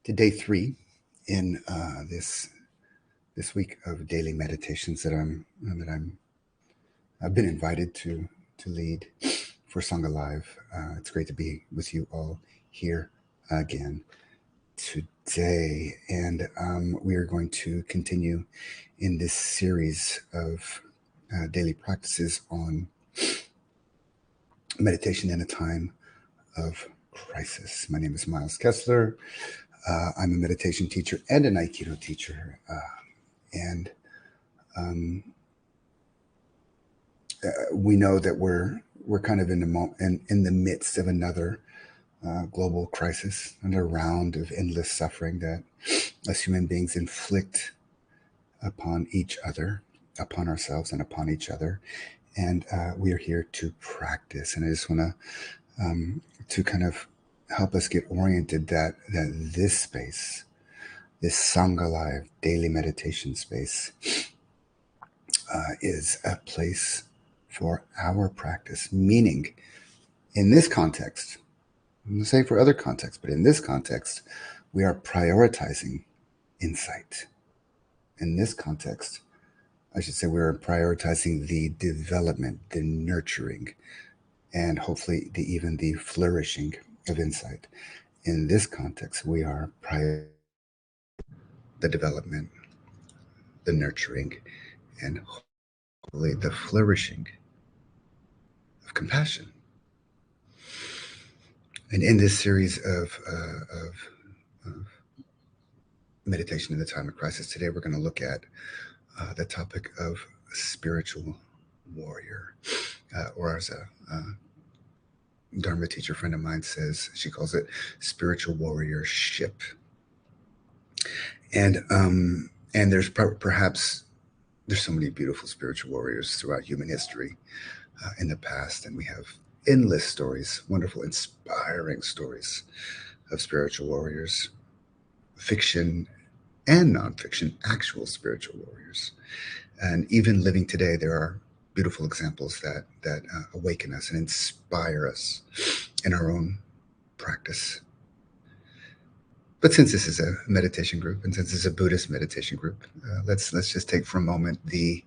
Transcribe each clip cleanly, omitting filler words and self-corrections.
to day 3 in this week of daily meditations that I've been invited to lead for Sangha Live. It's great to be with you all here again today, and we are going to continue in this series of daily practices on meditation in a time of crisis. My name is Miles Kessler. I'm a meditation teacher and an Aikido teacher, and we know that we're kind of in the midst of another global crisis, another round of endless suffering that us human beings inflict upon each other, upon ourselves, and upon each other. And we are here to practice. And I just want to kind of help us get oriented that this space, this Sangha Live daily meditation space, is a place for our practice. Meaning, in this context, I'm going to say for other contexts, but in this context, we are prioritizing insight. In this context, I should say we're prioritizing the development, the nurturing, and hopefully even the flourishing of insight. In this context, we are prioritizing the development, the nurturing, and hopefully the flourishing of compassion. And in this series of meditation in the time of crisis, today we're going to look at the topic of spiritual warrior, or as a Dharma teacher friend of mine says, she calls it spiritual warriorship. And there's perhaps there's so many beautiful spiritual warriors throughout human history in the past, and we have endless stories, wonderful, inspiring stories of spiritual warriors, fiction and nonfiction, actual spiritual warriors. And even living today, there are beautiful examples that awaken us and inspire us in our own practice. But since this is a meditation group, and since it's a Buddhist meditation group, let's just take for a moment the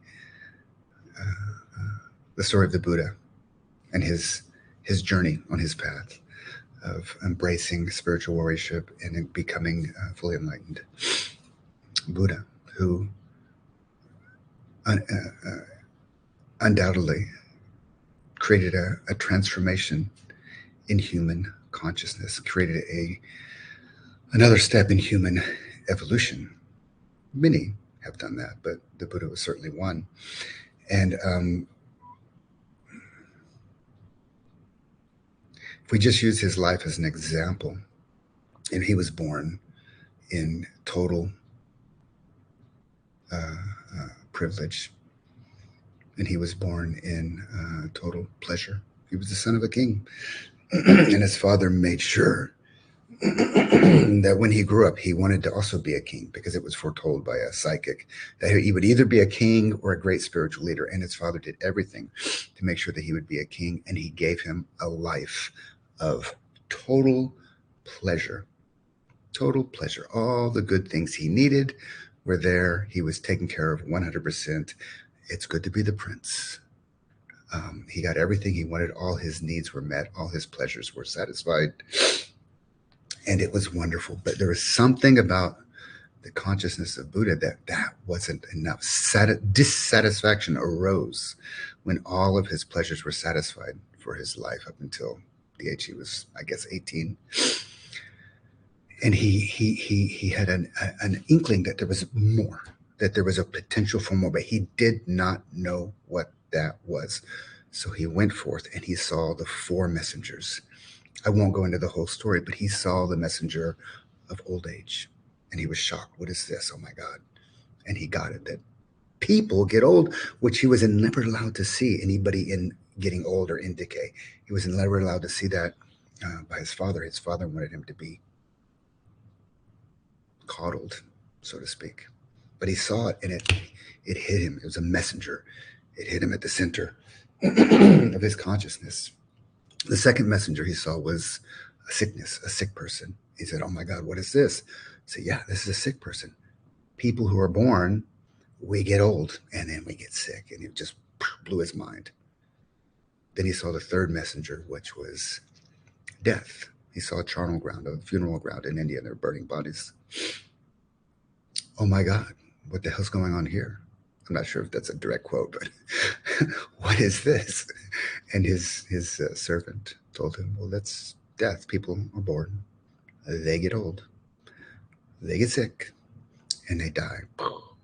story of the Buddha and his journey on his path of embracing spiritual warriorship and becoming fully enlightened Buddha, who undoubtedly created a transformation in human consciousness, created another step in human evolution. Many have done that, but the Buddha was certainly one. And if we just use his life as an example, and he was born in total privilege, and he was born in total pleasure. He was the son of a king, and his father made sure that when he grew up, he wanted to also be a king, because it was foretold by a psychic that he would either be a king or a great spiritual leader. And his father did everything to make sure that he would be a king, and he gave him a life of total pleasure. Total pleasure. All the good things he needed were there. He was taken care of 100%. It's good to be the prince. He got everything he wanted. All his needs were met. All his pleasures were satisfied. And it was wonderful. But there was something about the consciousness of Buddha that wasn't enough. Dissatisfaction arose when all of his pleasures were satisfied for his life up until the age he was, I guess, 18. And he had an inkling that there was more, that there was a potential for more, but he did not know what that was. So he went forth and he saw the 4 messengers. I won't go into the whole story, but he saw the messenger of old age, and he was shocked. What is this? Oh my God. And he got it, that people get old, which he was never allowed to see anybody in getting old or in decay. He was never allowed to see that by his father. His father wanted him to be coddled, so to speak. But he saw it, and it hit him. It was a messenger. It hit him at the center of his consciousness. The second messenger he saw was a sickness, a sick person. He said, oh my God, what is this? I said, yeah, this is a sick person. People who are born, we get old and then we get sick. And it just blew his mind. Then he saw the third messenger, which was death. He saw a charnel ground, a funeral ground in India, and they're burning bodies. Oh my God, what the hell's going on here? I'm not sure if that's a direct quote, but what is this? And his servant told him, well, that's death. People are born, they get old, they get sick, and they die.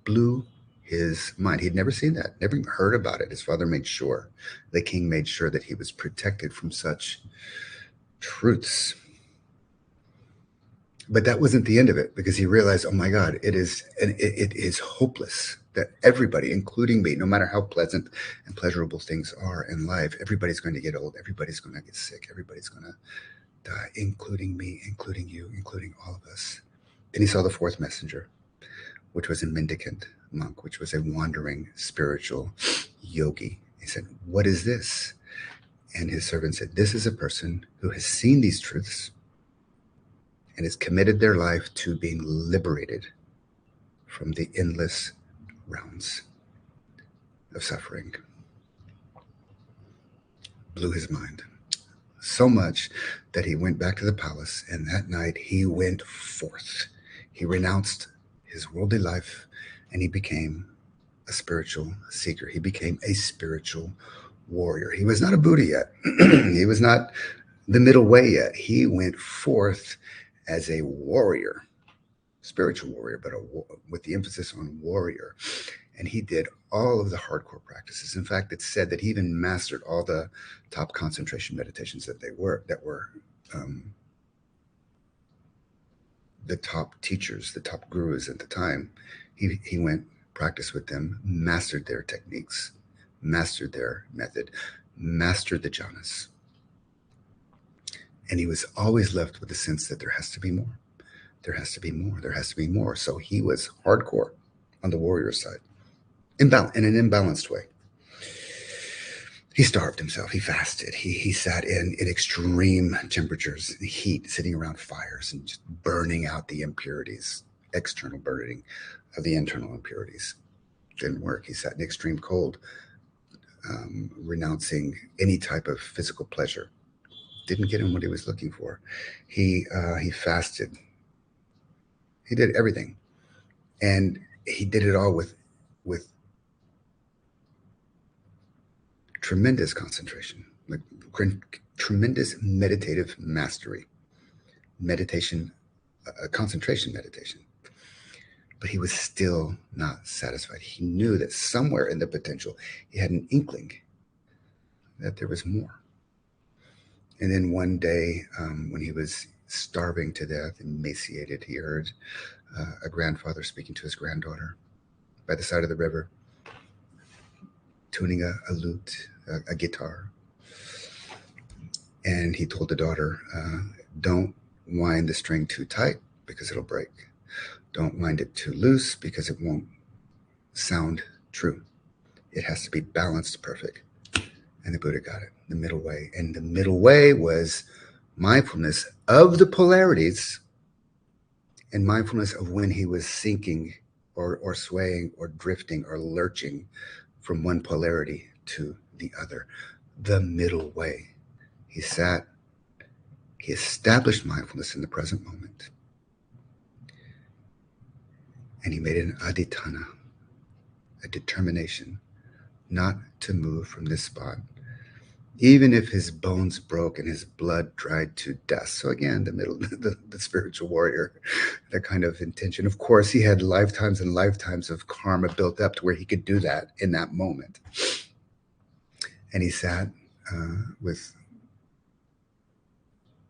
Blew his mind. He'd never seen that, never even heard about it. His father made sure, the king made sure that he was protected from such truths. But that wasn't the end of it, because he realized, oh my God, it is hopeless that everybody, including me, no matter how pleasant and pleasurable things are in life, everybody's going to get old, everybody's going to get sick, everybody's going to die, including me, including you, including all of us. Then he saw the fourth messenger, which was a mendicant monk, which was a wandering spiritual yogi. He said, what is this? And his servant said, this is a person who has seen these truths and has committed their life to being liberated from the endless rounds of suffering. Blew his mind. So much that he went back to the palace, and that night he went forth. He renounced his worldly life, and he became a spiritual seeker. He became a spiritual warrior. He was not a Buddha yet. He was not the middle way yet. He went forth as a warrior, spiritual warrior, but with the emphasis on warrior. And he did all of the hardcore practices. In fact, it's said that he even mastered all the top concentration meditations that were the top teachers, the top gurus at the time. He went, practiced with them, mastered their techniques, mastered their method, mastered the jhanas. And he was always left with the sense that there has to be more. There has to be more. There has to be more. So he was hardcore on the warrior side, in an imbalanced way. He starved himself. He fasted. He sat in extreme temperatures, heat, sitting around fires and just burning out the impurities, external burning of the internal impurities. Didn't work. He sat in extreme cold, renouncing any type of physical pleasure. Didn't get him what he was looking for. He fasted. He did everything, and he did it all with tremendous concentration, like tremendous meditative mastery, meditation, concentration meditation. But he was still not satisfied. He knew that somewhere in the potential, he had an inkling that there was more. And then one day, when he was starving to death, emaciated, he heard a grandfather speaking to his granddaughter by the side of the river, tuning a lute, a guitar. And he told the daughter, don't wind the string too tight because it'll break. Don't wind it too loose because it won't sound true. It has to be balanced perfect. And the Buddha got it, the middle way. And the middle way was mindfulness of the polarities and mindfulness of when he was sinking or swaying or drifting or lurching from one polarity to the other. The middle way. He sat, he established mindfulness in the present moment. And he made an adhitthana, a determination not to move from this spot, even if his bones broke and his blood dried to dust. So again, the spiritual warrior, that kind of intention. Of course, he had lifetimes and lifetimes of karma built up to where he could do that in that moment. And he sat with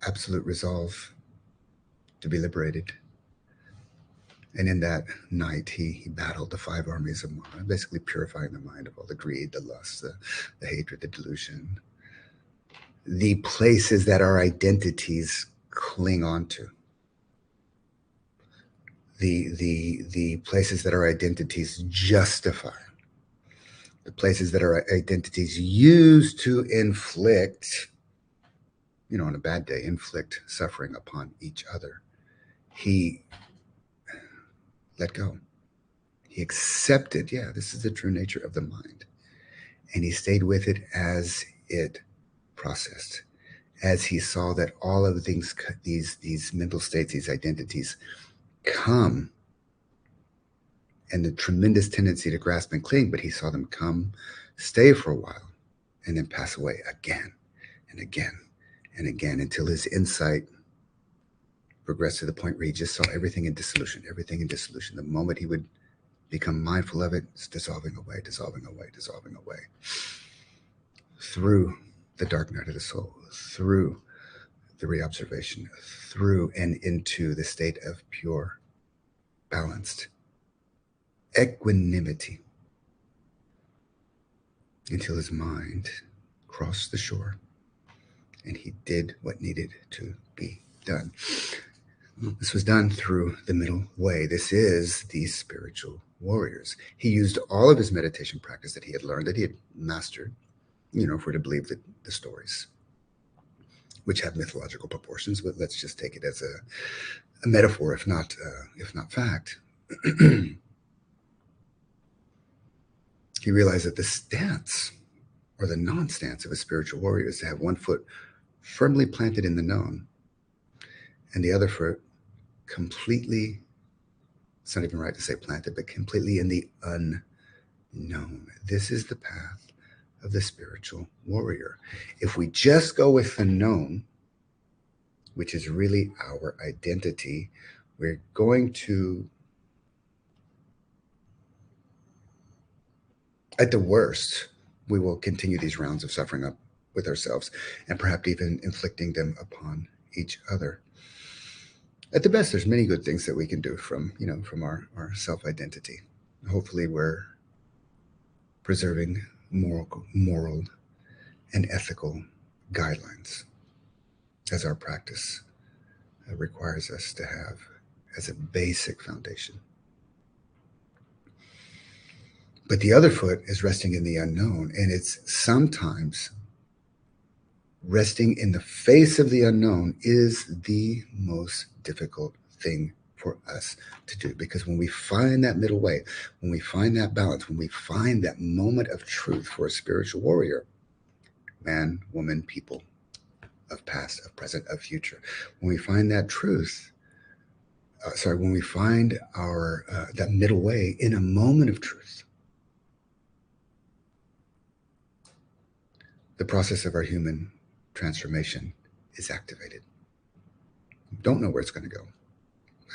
absolute resolve to be liberated. And in that night, he battled the 5 armies of Mara, basically purifying the mind of all the greed, the lust, the hatred, the delusion, the places that our identities cling onto, the places that our identities justify, the places that our identities use to inflict, on a bad day, inflict suffering upon each other. he let go. He accepted, yeah, this is the true nature of the mind. And he stayed with it as it processed, as he saw that all of these mental states, these identities come, and the tremendous tendency to grasp and cling, but he saw them come, stay for a while, and then pass away again and again and again until his insight progressed to the point where he just saw everything in dissolution, everything in dissolution. The moment he would become mindful of it, it's dissolving away, dissolving away, dissolving away. Through the dark night of the soul, through the reobservation, through and into the state of pure, balanced equanimity, until his mind crossed the shore and he did what needed to be done. This was done through the middle way. This is the spiritual warriors. He used all of his meditation practice that he had learned, that he had mastered, if we're to believe the stories, which have mythological proportions, but let's just take it as a metaphor, if not fact. He realized that the stance or the non-stance of a spiritual warrior is to have one foot firmly planted in the known and the other foot completely, it's not even right to say planted, but completely in the unknown. This is the path of the spiritual warrior. If we just go with the known, which is really our identity, we're going to, at the worst, we will continue these rounds of suffering up with ourselves and perhaps even inflicting them upon each other. At the best, there's many good things that we can do from our self-identity. Hopefully we're preserving moral and ethical guidelines as our practice requires us to have as a basic foundation. But the other foot is resting in the unknown, and it's sometimes resting in the face of the unknown is the most difficult thing for us to do, because when we find that middle way, when we find that balance, when we find that moment of truth for a spiritual warrior, man, woman, people of past, of present, of future, when we find that truth, when we find our that middle way in a moment of truth, the process of our human transformation is activated. Don't know where it's going to go.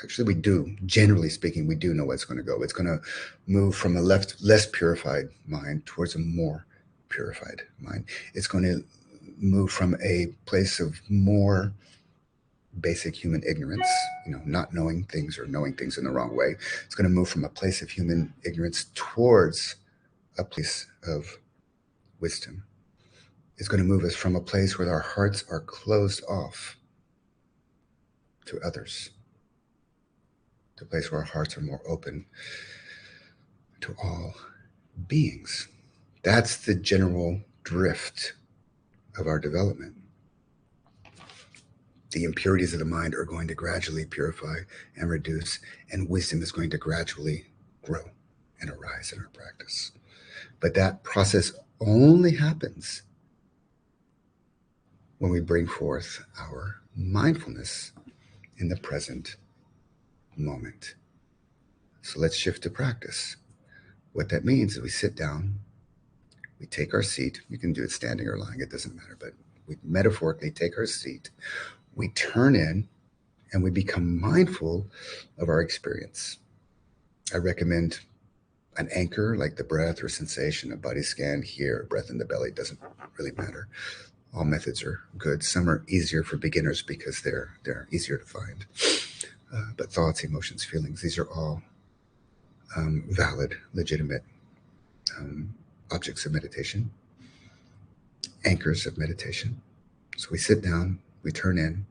Actually, we do. Generally speaking, we do know where it's going to go. It's going to move from a less purified mind towards a more purified mind. It's going to move from a place of more basic human ignorance, not knowing things or knowing things in the wrong way. It's going to move from a place of human ignorance towards a place of wisdom. It's going to move us from a place where our hearts are closed off to others, to a place where our hearts are more open to all beings. That's the general drift of our development. The impurities of the mind are going to gradually purify and reduce, and wisdom is going to gradually grow and arise in our practice. But that process only happens when we bring forth our mindfulness in the present moment. So let's shift to practice. What that means is we sit down, we take our seat. You can do it standing or lying, it doesn't matter, but we metaphorically take our seat, we turn in, and we become mindful of our experience. I recommend an anchor like the breath or sensation, a body scan here, breath in the belly, doesn't really matter. All methods are good. Some are easier for beginners because they're easier to find. But thoughts, emotions, feelings, these are all valid, legitimate objects of meditation, anchors of meditation. So we sit down, we turn in,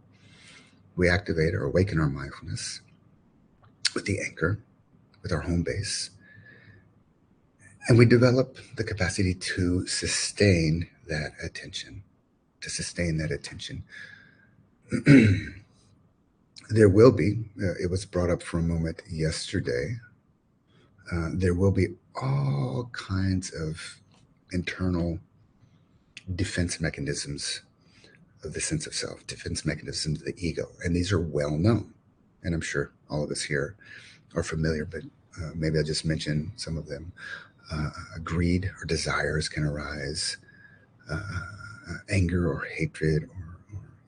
we activate or awaken our mindfulness with the anchor, with our home base, and we develop the capacity to sustain that attention, There will be, it was brought up for a moment yesterday, there will be all kinds of internal defense mechanisms of the sense of self, defense mechanisms of the ego. And these are well known. And I'm sure all of us here are familiar, but maybe I'll just mention some of them. Greed or desires can arise, anger or hatred or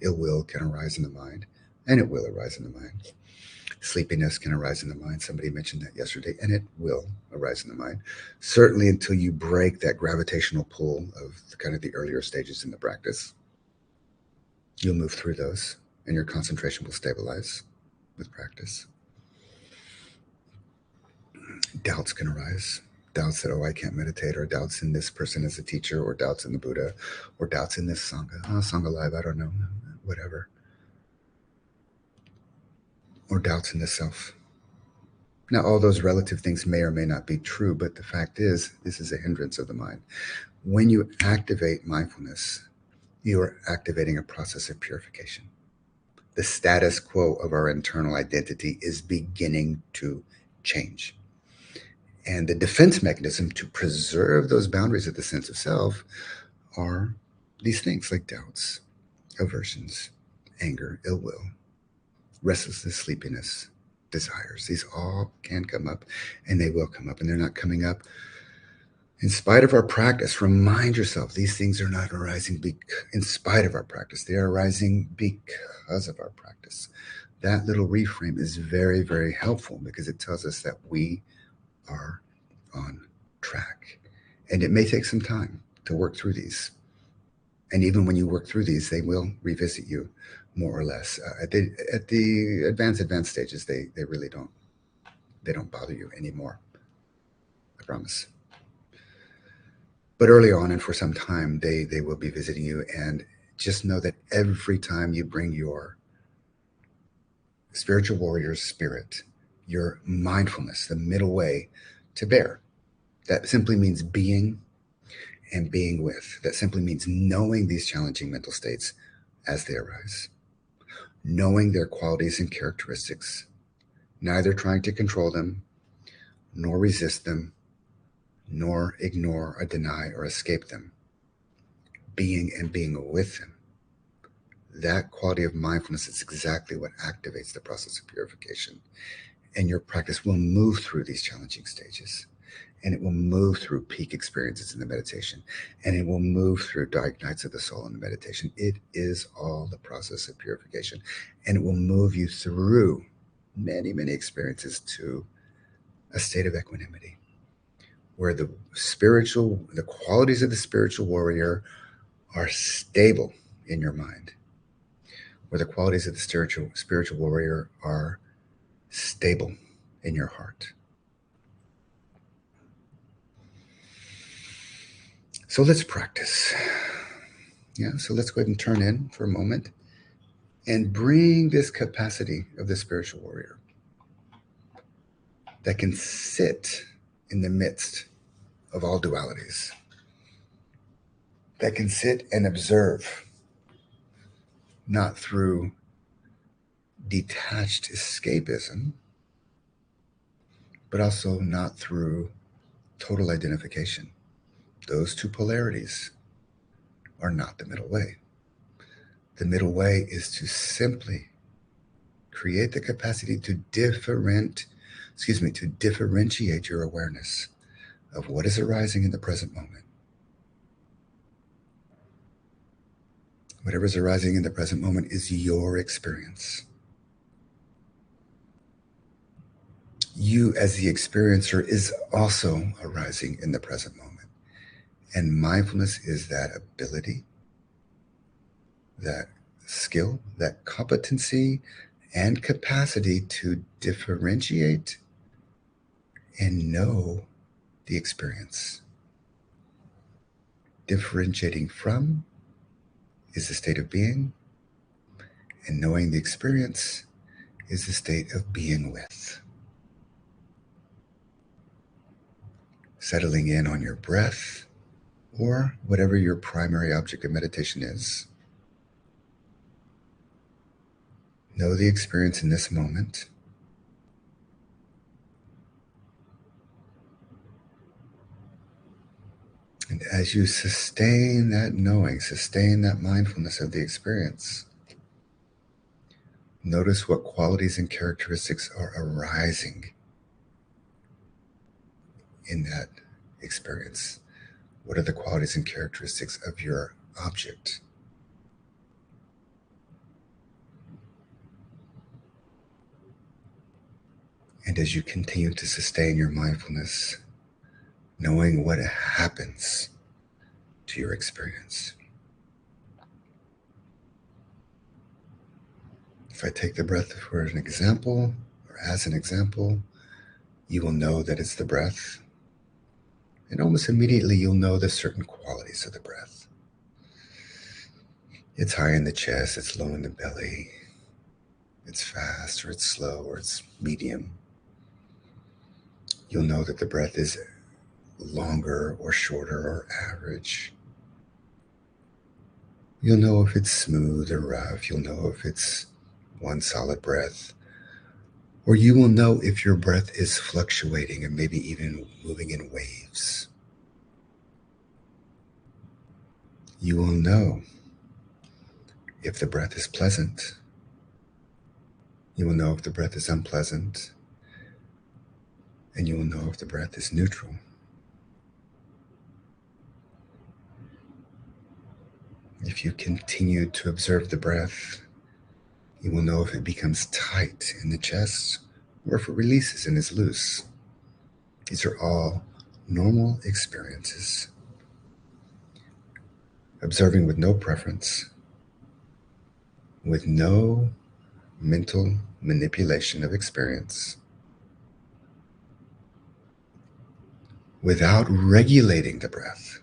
ill will can arise in the mind, and it will arise in the mind. Sleepiness can arise in the mind. Somebody mentioned that yesterday, and it will arise in the mind. Certainly until you break that gravitational pull of kind of the earlier stages in the practice. You'll move through those, and your concentration will stabilize with practice. Doubts can arise. Doubts that, oh, I can't meditate, or doubts in this person as a teacher, or doubts in the Buddha, or doubts in this Sangha. Oh, Sangha live, I don't know, whatever. Or doubts in the self. Now, all those relative things may or may not be true, but the fact is, this is a hindrance of the mind. When you activate mindfulness, you are activating a process of purification. The status quo of our internal identity is beginning to change. And the defense mechanism to preserve those boundaries of the sense of self are these things like doubts, aversions, anger, ill will, restlessness, sleepiness, desires. These all can come up, and they will come up, and they're not coming up in spite of our practice. Remind yourself these things are not arising in spite of our practice. They are arising because of our practice. That little reframe is very, very helpful because it tells us that we are on track. And it may take some time to work through these. And even when you work through these, they will revisit you more or less. At the advanced stages, they really don't bother you anymore. I promise. But early on and for some time, they will be visiting you. And just know that every time you bring your spiritual warrior's spirit, your mindfulness, the middle way, to bear, that simply means being and being with. That simply means knowing these challenging mental states as they arise, knowing their qualities and characteristics, neither trying to control them, nor resist them, nor ignore or deny or escape them, being and being with them. That quality of mindfulness is exactly what activates the process of purification. And your practice will move through these challenging stages. And it will move through peak experiences in the meditation. And it will move through dark nights of the soul in the meditation. It is all the process of purification. And it will move you through many, many experiences to a state of equanimity, where the qualities of the spiritual warrior are stable in your mind, where the qualities of the spiritual warrior are stable in your heart. So let's practice. Yeah, so let's go ahead and turn in for a moment and bring this capacity of the spiritual warrior that can sit in the midst of all dualities, that can sit and observe, not through detached escapism, but also not through total identification. Those two polarities are not the middle way. The middle way is to simply create the capacity to differentiate your awareness of what is arising in the present moment. Whatever is arising in the present moment is your experience. You, as the experiencer, is also arising in the present moment. And mindfulness is that ability, that skill, that competency, and capacity to differentiate and know the experience. Differentiating from is the state of being, and knowing the experience is the state of being with. Settling in on your breath, or whatever your primary object of meditation is. Know the experience in this moment. And as you sustain that knowing, sustain that mindfulness of the experience, notice what qualities and characteristics are arising in that experience. What are the qualities and characteristics of your object? And as you continue to sustain your mindfulness, knowing what happens to your experience. If I take the breath for an example, or as an example, you will know that it's the breath. And almost immediately you'll know the certain qualities of the breath. It's high in the chest, it's low in the belly, it's fast or it's slow or it's medium. You'll know that the breath is longer or shorter or average. You'll know if it's smooth or rough. You'll know if it's one solid breath. Or you will know if your breath is fluctuating and maybe even moving in waves. You will know if the breath is pleasant. You will know if the breath is unpleasant. And you will know if the breath is neutral. If you continue to observe the breath, you will know if it becomes tight in the chest or if it releases and is loose. These are all normal experiences. Observing with no preference, with no mental manipulation of experience, without regulating the breath.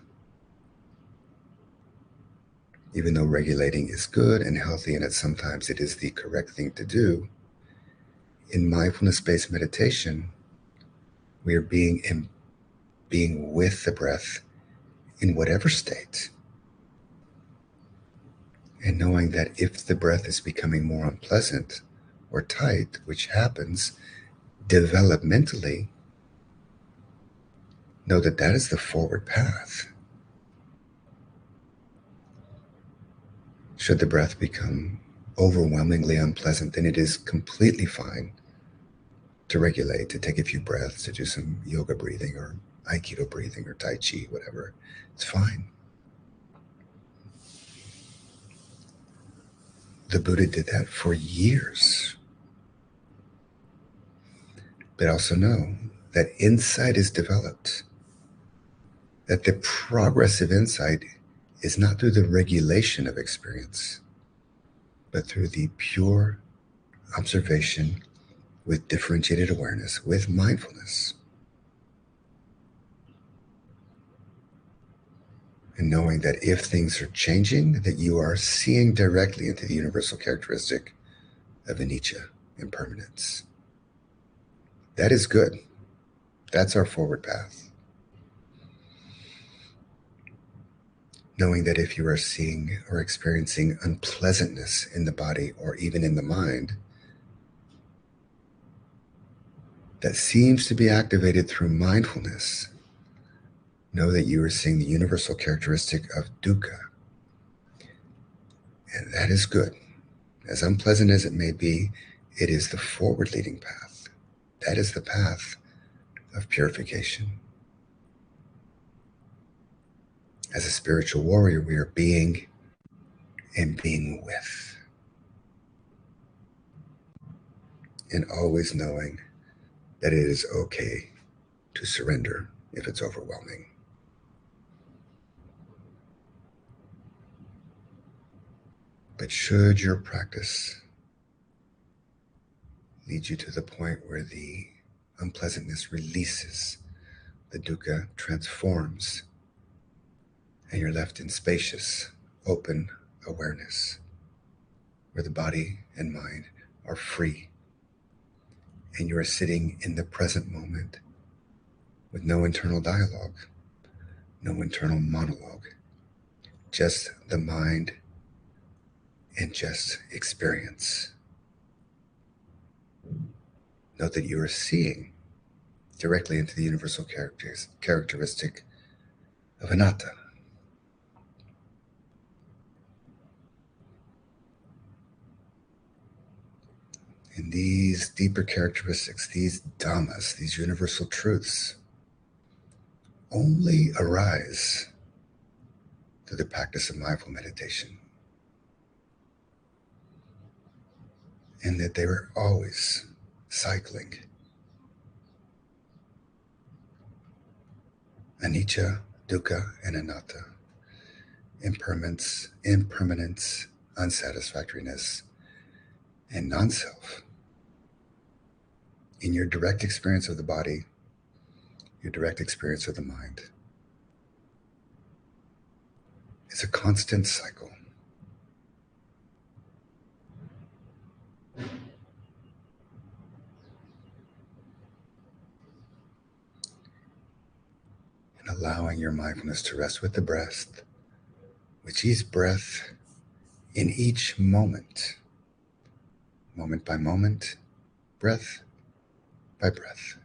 Even though regulating is good and healthy, and sometimes it is the correct thing to do, in mindfulness-based meditation, we are being with the breath in whatever state. And knowing that if the breath is becoming more unpleasant or tight, which happens developmentally, know that that is the forward path. Should the breath become overwhelmingly unpleasant, then it is completely fine to regulate, to take a few breaths, to do some yoga breathing or Aikido breathing or Tai Chi, whatever. It's fine. The Buddha did that for years. But also know that insight is developed, that the progress of insight is not through the regulation of experience, but through the pure observation with differentiated awareness, with mindfulness. And knowing that if things are changing, that you are seeing directly into the universal characteristic of anicca, impermanence. That is good. That's our forward path. Knowing that if you are seeing or experiencing unpleasantness in the body or even in the mind, that seems to be activated through mindfulness, know that you are seeing the universal characteristic of dukkha. And that is good. As unpleasant as it may be, it is the forward leading path. That is the path of purification. As a spiritual warrior, we are being and being with. And always knowing that it is okay to surrender if it's overwhelming. But should your practice lead you to the point where the unpleasantness releases, the dukkha transforms, and you're left in spacious, open awareness, where the body and mind are free, and you are sitting in the present moment with no internal dialogue, no internal monologue, just the mind and just experience. Note that you are seeing directly into the universal characteristic of anatta. And these deeper characteristics, these dhammas, these universal truths, only arise through the practice of mindful meditation. And that they were always cycling. Anicca, dukkha, and anatta. Impermanence, unsatisfactoriness, and non-self. In your direct experience of the body, your direct experience of the mind, it's a constant cycle. And allowing your mindfulness to rest with the breath, with each breath, in each moment by moment, breath by breath.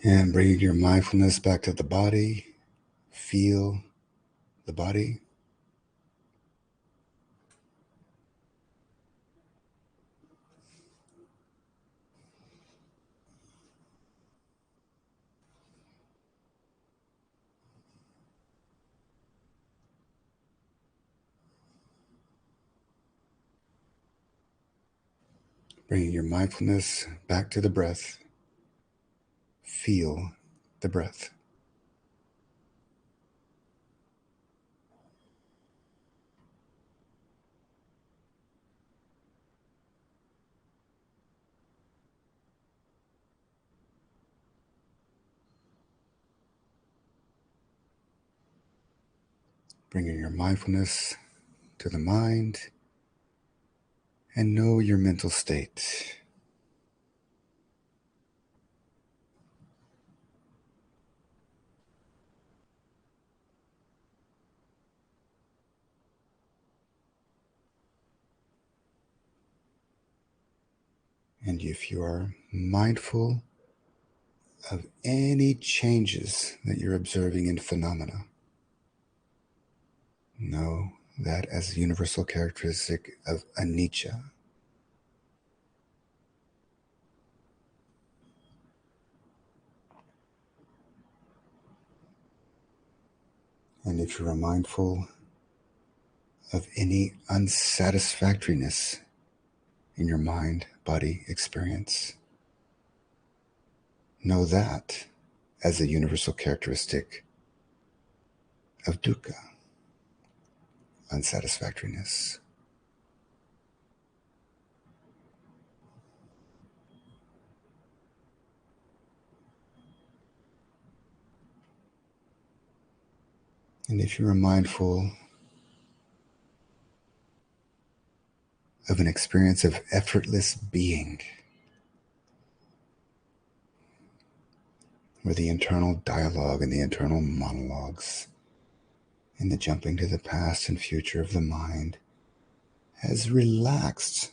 And bring your mindfulness back to the body. Feel the body. Bringing your mindfulness back to the breath. Feel the breath. Bringing your mindfulness to the mind and know your mental state. And if you are mindful of any changes that you're observing in phenomena, know that as a universal characteristic of anicca. And if you are mindful of any unsatisfactoriness in your mind body experience, know that as a universal characteristic of dukkha, unsatisfactoriness. And if you are mindful of an experience of effortless being, where the internal dialogue and the internal monologues and the jumping to the past and future of the mind has relaxed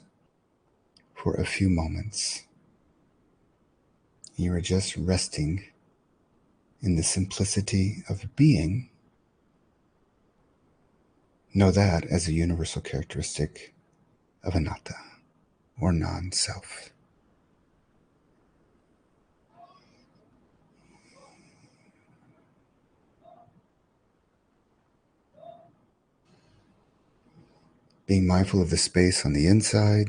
for a few moments. You are just resting in the simplicity of being. Know that as a universal characteristic of anatta, or non-self. Being mindful of the space on the inside,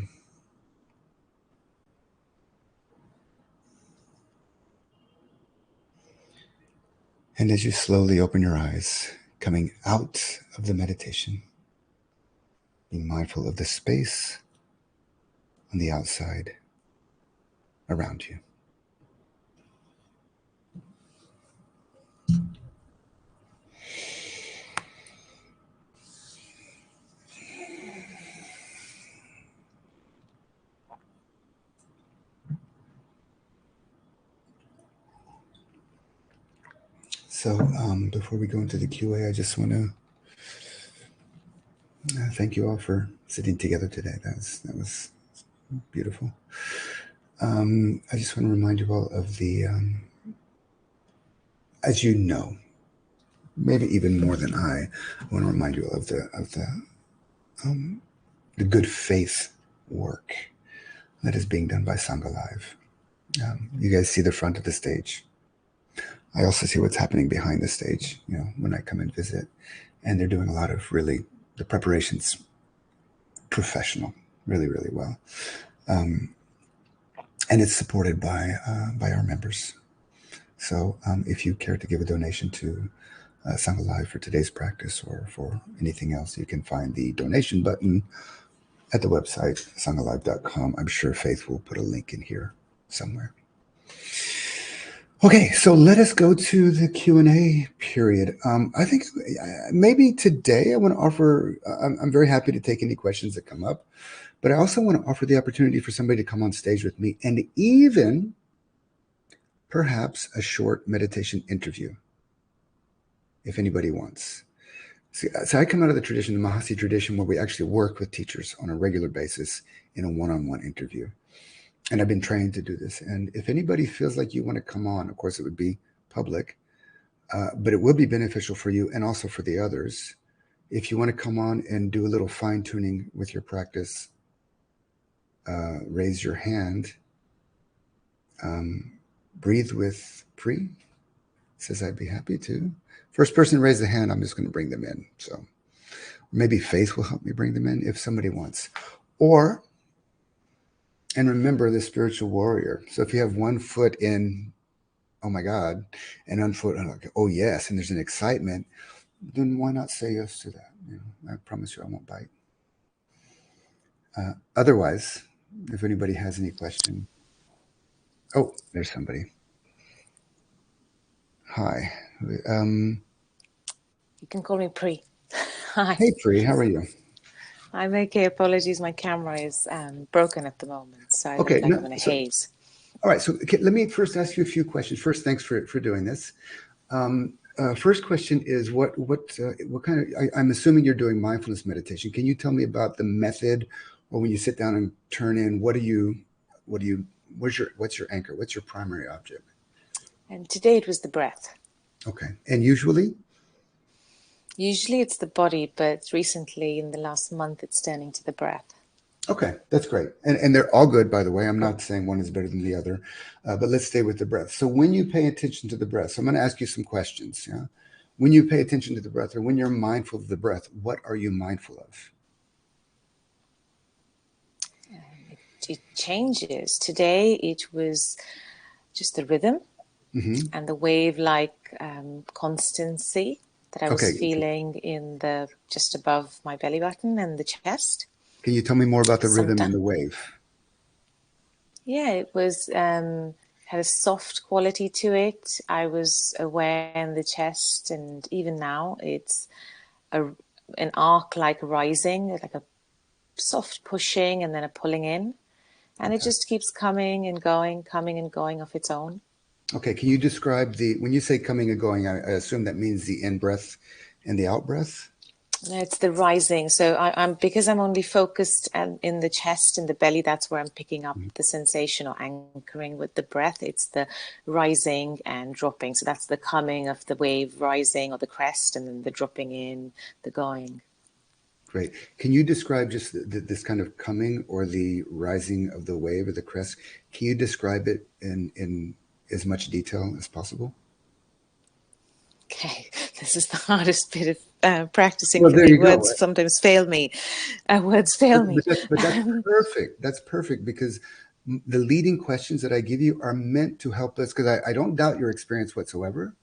and as you slowly open your eyes, coming out of the meditation, being mindful of the space on the outside around you. So before we go into the QA, I just want to thank you all for sitting together today. That was beautiful. I just want to remind you all of the, as you know, maybe even more than I want to remind you all of the good faith work that is being done by Sangha Live. You guys see the front of the stage. I also see what's happening behind the stage, when I come and visit. And they're doing a lot of the preparations professional, really, really well. And it's supported by our members. So if you care to give a donation to Sangha Live for today's practice or for anything else, you can find the donation button at the website, sanghalive.com. I'm sure Faith will put a link in here somewhere. Okay, so let us go to the Q&A period. I think maybe today I want to offer, I'm very happy to take any questions that come up, but I also want to offer the opportunity for somebody to come on stage with me and even perhaps a short meditation interview, if anybody wants. So I come out of the tradition, the Mahasi tradition, where we actually work with teachers on a regular basis in a one-on-one interview. and I've been trained to do this. And if anybody feels like you want to come on, of course, it would be public, but it will be beneficial for you and also for the others. If you want to come on and do a little fine tuning with your practice, raise your hand. Breathe with Pri says, I'd be happy to. First person raise the hand, I'm just going to bring them in. So maybe Faith will help me bring them in if somebody wants. Or, and remember the spiritual warrior. So if you have one foot in, oh my God, and one foot, oh yes, and there's an excitement, then why not say yes to that? You know, I promise you I won't bite. Otherwise, if anybody has any question. Oh, there's somebody. Hi. You can call me Pri. Hi. Hey, Pri, how are you? I'm okay. Apologies, my camera is broken at the moment, so I look like I'm in a haze. All right, so let me first ask you a few questions. First, thanks for doing this. First question is what kind of? I'm assuming you're doing mindfulness meditation. Can you tell me about the method, or when you sit down and turn in, what's your anchor? What's your primary object? And today it was the breath. Okay, and usually? Usually it's the body, but recently in the last month it's turning to the breath. Okay, that's great. And they're all good, by the way. I'm not saying one is better than the other, but let's stay with the breath. So when you pay attention to the breath, so I'm going to ask you some questions. Yeah, when you pay attention to the breath, or when you're mindful of the breath, what are you mindful of? It changes. Today it was just the rhythm and the wave-like constancy that I was feeling in the just above my belly button and the chest. Can you tell me more about the rhythm and the wave? Yeah, it was had a soft quality to it. I was aware in the chest, and even now it's an arc like rising, like a soft pushing and then a pulling in. And it just keeps coming and going of its own. Okay, can you describe when you say coming and going, I assume that means the in breath and the out breath? It's the rising. So I'm because I'm only focused in the chest and the belly, that's where I'm picking up the sensation or anchoring with the breath. It's the rising and dropping. So that's the coming of the wave rising or the crest, and then the dropping in, the going. Great. Can you describe just this kind of coming or the rising of the wave or the crest? Can you describe it in as much detail as possible? Okay, this is the hardest bit of practicing for me. Words sometimes fail me. Words fail me. But that's perfect. That's perfect, because the leading questions that I give you are meant to help us, because I don't doubt your experience whatsoever,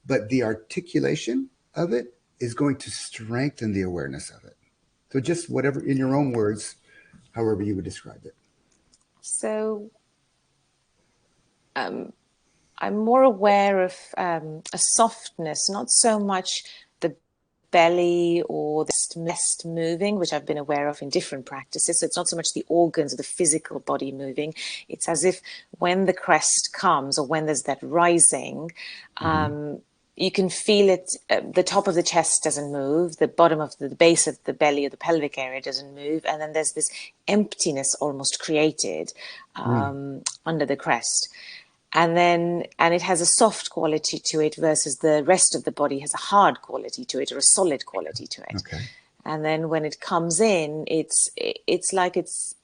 but the articulation of it is going to strengthen the awareness of it. So just whatever, in your own words, however you would describe it. So I'm more aware of a softness, not so much the belly or the chest moving, which I've been aware of in different practices. So it's not so much the organs or the physical body moving. It's as if when the crest comes, or when there's that rising, you can feel it. The top of the chest doesn't move. The bottom of the base of the belly or the pelvic area doesn't move. And then there's this emptiness almost created under the crest. And it has a soft quality to it versus the rest of the body has a hard quality to it, or a solid quality to it. Okay. And then when it comes in, it's like it's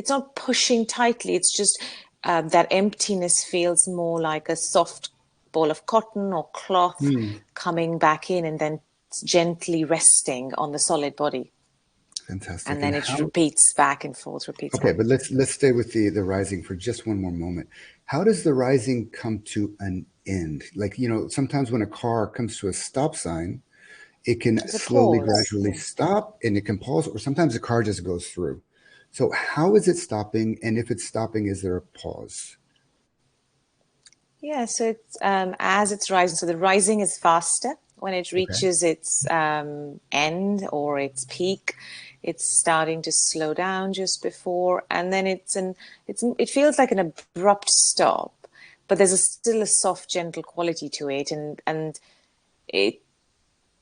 not pushing tightly. It's just that emptiness feels more like a soft ball of cotton or cloth coming back in, and then gently resting on the solid body. Fantastic. And then it repeats back and forth, Okay, but let's stay with the rising for just one more moment. How does the rising come to an end? Like, sometimes when a car comes to a stop sign, it can slowly, gradually stop, and it can pause, or sometimes the car just goes through. So how is it stopping? And if it's stopping, is there a pause? Yeah, so it's, as it's rising, so the rising is faster. When it reaches its end or its peak, it's starting to slow down just before, and then it feels like an abrupt stop, but there's still a soft, gentle quality to it, and it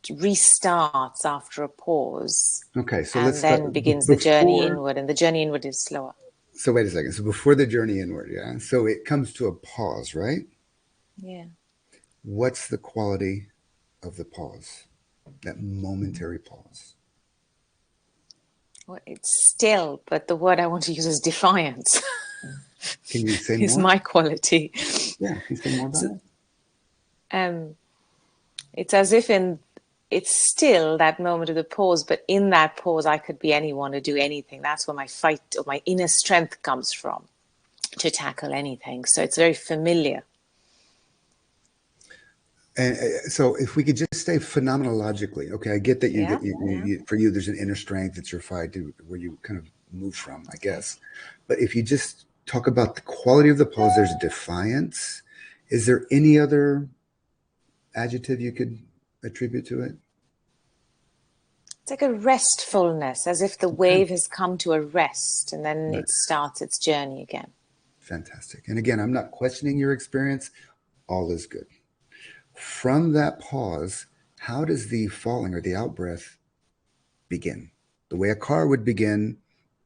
restarts after a pause. Okay, so and let's then start begins the journey inward, and the journey inward is slower. So wait a second. So before the journey inward, yeah. So it comes to a pause, right? Yeah. What's the quality of the pause? That momentary pause. Well, it's still, but the word I want to use is defiance. Can you say Is more? my quality. Yeah, can you say more about So, it? um, it's as if it's still that moment of the pause, but in that pause, I could be anyone to do anything. That's where my fight or my inner strength comes from to tackle anything. So it's very familiar. And so, if we could just stay phenomenologically, okay, I get that Yeah, yeah. for you, there's an inner strength. It's your fight to where you kind of move from, I guess. But if you just talk about the quality of the pause, there's defiance. Is there any other adjective you could attribute to it? It's like a restfulness, as if the Okay, wave has come to a rest and then right, it starts its journey again. fantastic. And again, I'm not questioning your experience. All is good. From that pause, how does the falling or the out breath begin? The way a car would begin,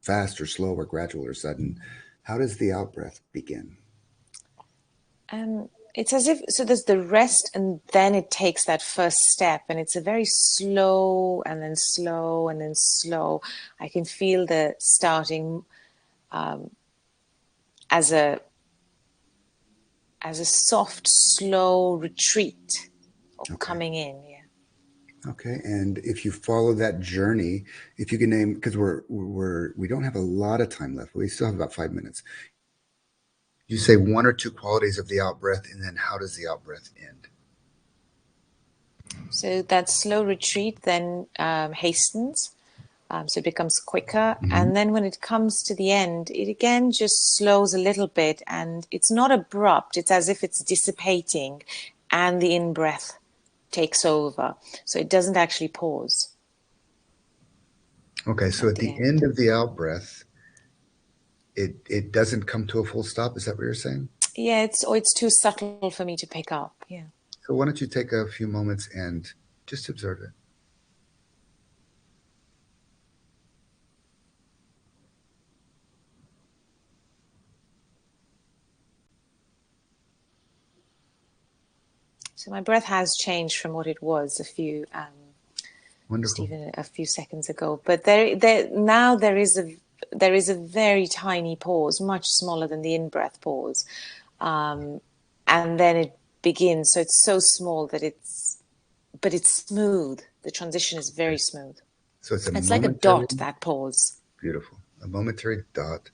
fast or slow or gradual or sudden. How does the out breath begin? It's as if, so there's the rest and then it takes that first step, and it's a very slow and then slow and then slow. I can feel the starting as a soft, slow retreat or Okay. coming in. Yeah. Okay. And if you follow that journey, if you can name, because we don't have a lot of time left. We still have about 5 minutes. You say one or two qualities of the out breath, and then how does the out breath end? So that slow retreat then hastens. So it becomes quicker. Mhm. And then when it comes to the end, it again just slows a little bit, and it's not abrupt. It's as if it's dissipating and the in breath takes over. So it doesn't actually pause Okay. So at at the the end. end of the out breath, it doesn't come to a full stop. Is that what you're saying? Yeah, it's too subtle for me to pick up. Yeah. So why don't you take a few moments and just observe it? So my breath has changed from what it was just Wonderful. even a few seconds ago. But now there is a very tiny pause, much smaller than the in-breath pause, um, and then it begins. So it's so small but it's smooth. The transition is very smooth. So it's a It's like a momentary, dot, that pause. beautiful, a momentary dot.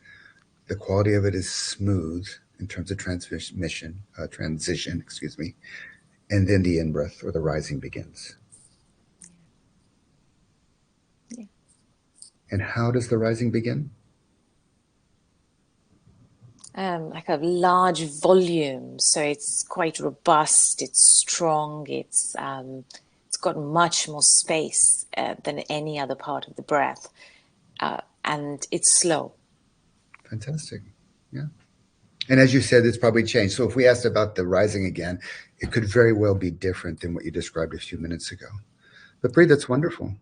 The quality of it is smooth in terms of transition, excuse me. And then the in breath or the rising begins. Yeah. And how does the rising begin? Like a large volume, so it's quite robust. It's strong. It's got much more space than any other part of the breath, and it's slow. Fantastic. Yeah. And as you said, it's probably changed. So if we asked about the rising again, it could very well be different than what you described a few minutes ago. But Bree, that's wonderful.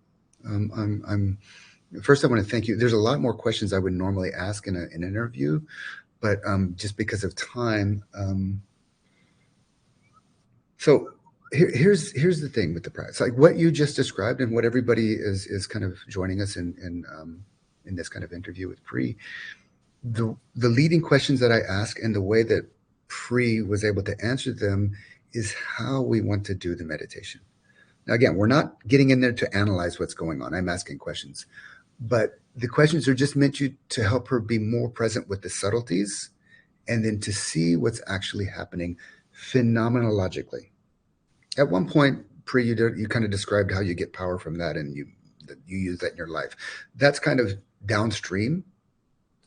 I'm first. I want to thank you. There's a lot more questions I would normally ask in an interview, but just because of time. So here's the thing with the practice, like what you just described, and what everybody is kind of joining us in this kind of interview with Bree. The leading questions that I ask and the way that Pri was able to answer them is how we want to do the meditation. Now, again, we're not getting in there to analyze what's going on. I'm asking questions, but the questions are just meant to help her be more present with the subtleties and then to see what's actually happening phenomenologically. At one point, Pri, you kind of described how you get power from that and you use that in your life. That's kind of downstream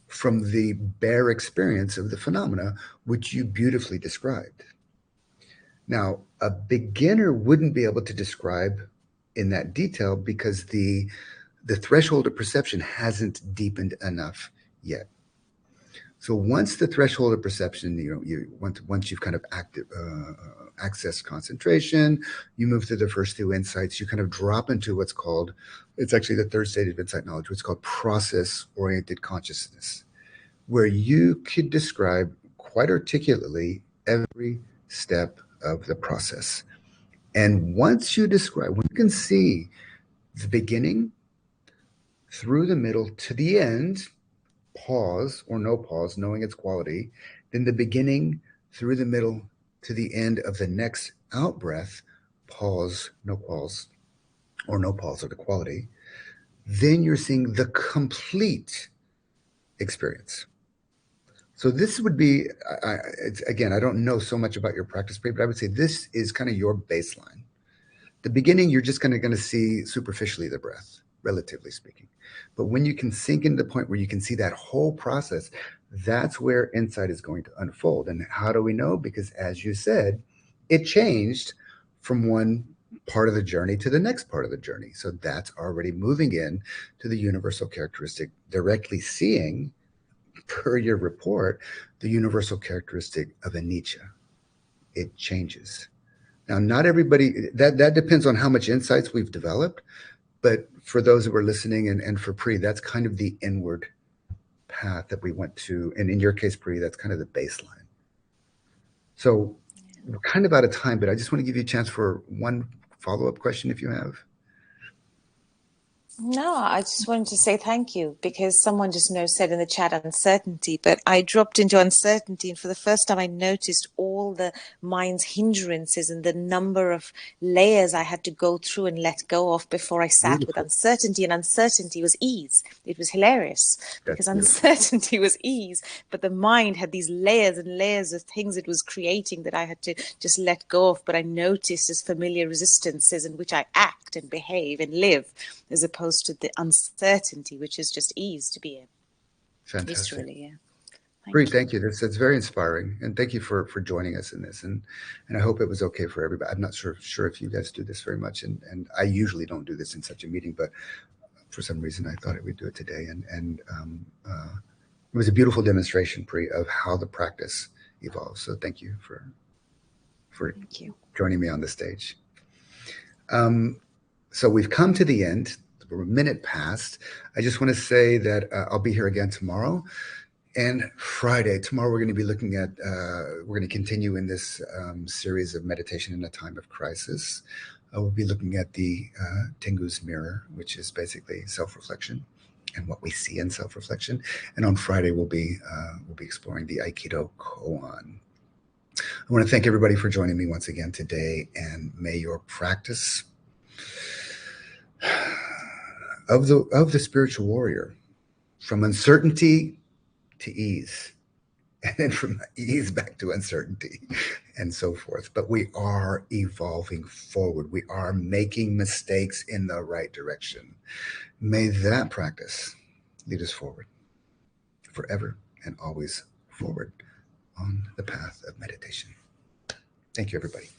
from the bare experience of the phenomena, which you beautifully described. Now, a beginner wouldn't be able to describe in that detail because the threshold of perception hasn't deepened enough yet. So once the threshold of perception, once you've kind of accessed concentration, you move through the first two insights. You kind of drop into what's called, it's actually the third state of insight knowledge, what's called process oriented consciousness, where you could describe quite articulately every step of the process. And once you describe, when you can see the beginning through the middle to the end, pause or no pause, knowing its quality, then the beginning through the middle to the end of the next out breath, pause, no pause, or no pause or the quality, then you're seeing the complete experience. So this would be, again, I don't know so much about your practice, but I would say this is kind of your baseline. The beginning, you're just going to see superficially the breath, relatively speaking. But when you can sink into the point where you can see that whole process, that's where insight is going to unfold. And how do we know? Because as you said, it changed from one part of the journey to the next part of the journey. So that's already moving in to the universal characteristic, directly seeing, per your report, the universal characteristic of anicca. It changes. Now, not everybody, that depends on how much insights we've developed. But for those who are listening and for Pri, that's kind of the inward path that we went to. And in your case, Pri, that's kind of the baseline. So we're kind of out of time, but I just want to give you a chance for one follow-up question if you have. No, I just wanted to say thank you because someone just said in the chat uncertainty, but I dropped into uncertainty, and for the first time I noticed all the mind's hindrances and the number of layers I had to go through and let go of before I sat with Beautiful. uncertainty, and uncertainty was ease. It was hilarious That's because beautiful. uncertainty was ease, but the mind had these layers and layers of things it was creating that I had to just let go of, but I noticed as familiar resistances in which I act and behave and live, as opposed to the uncertainty, which is just ease to be in. Fantastic. Literally, yeah. Pri, Thank you. thank you. That's very inspiring. And thank you for joining us in this. And I hope it was okay for everybody. I'm not sure if you guys do this very much. And I usually don't do this in such a meeting, but for some reason I thought we'd do it today. And it was a beautiful demonstration, Pri, of how the practice evolves. So thank you for Thank you. joining me on the stage. So we've come to the end. We're a minute past. I just want to say that I'll be here again tomorrow and Friday. Tomorrow we're going to be looking at, we're going to continue in this series of meditation in a time of crisis. We'll be looking at the Tengu's mirror, which is basically self-reflection and what we see in self-reflection. And on Friday we'll be exploring the Aikido koan. I want to thank everybody for joining me once again today, and may your practice of the spiritual warrior, from uncertainty to ease, and then from ease back to uncertainty, and so forth. But we are evolving forward. We are making mistakes in the right direction. May that practice lead us forward, forever and always forward on the path of meditation. Thank you, everybody.